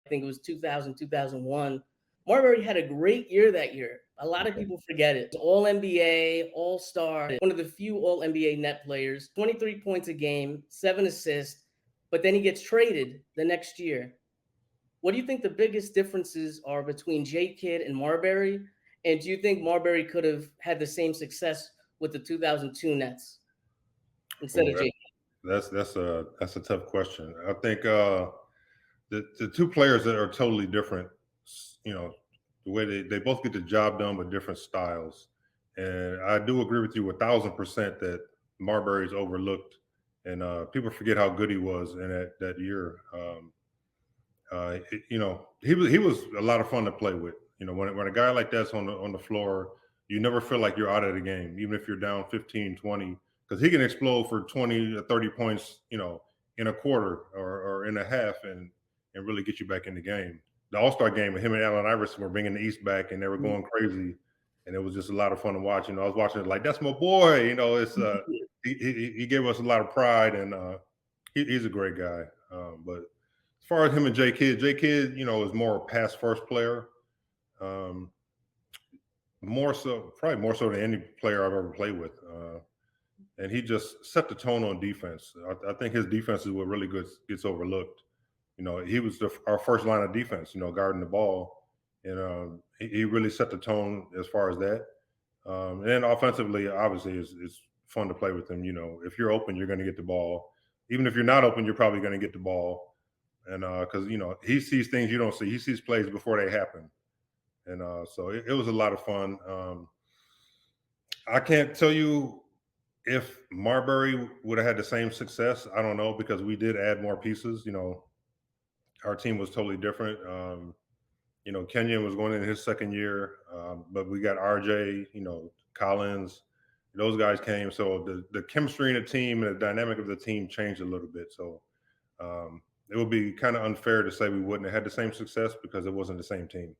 I think it was 2000, 2001. Marbury had a great year that year. A lot of Okay. people forget it. All NBA, All Star, one of the few All NBA net players, 23 points a game, 7 assists, but then he gets traded the next year. What do you think the biggest differences are between J Kidd and Marbury? And do you think Marbury could have had the same success with the 2002 Nets instead Oh, of J Kidd? that's a tough question. I think the two players that are totally different, you know, the way they both get the job done with different styles. And I do agree with you 1,000% that Marbury's overlooked, and people forget how good he was in that year. He was a lot of fun to play with. When a guy like that's on the floor, you never feel like you're out of the game, even if you're down 15, 20, because he can explode for 20 or 30 points, in a quarter or in a half, and really get you back in the game. The All-Star game, him and Allen Iverson were bringing the East back, and they were going crazy, and it was just a lot of fun to watch. I was watching it like, that's my boy. It's he gave us a lot of pride, and he's a great guy. But as far as him and J Kidd, is more a pass first player. Um, probably more so than any player I've ever played with. And he just set the tone on defense. I think his defense is what really gets overlooked. He was our first line of defense, guarding the ball. And he really set the tone as far as that. And then offensively, obviously, it's fun to play with him. If you're open, you're going to get the ball. Even if you're not open, you're probably going to get the ball. And because, he sees things you don't see. He sees plays before they happen. And so it was a lot of fun. I can't tell you if Marbury would have had the same success. I don't know, because we did add more pieces. Our team was totally different. Kenyon was going in his second year, but we got RJ, Collins, those guys came. So the chemistry in the team and the dynamic of the team changed a little bit. So it would be kind of unfair to say we wouldn't have had the same success because it wasn't the same team.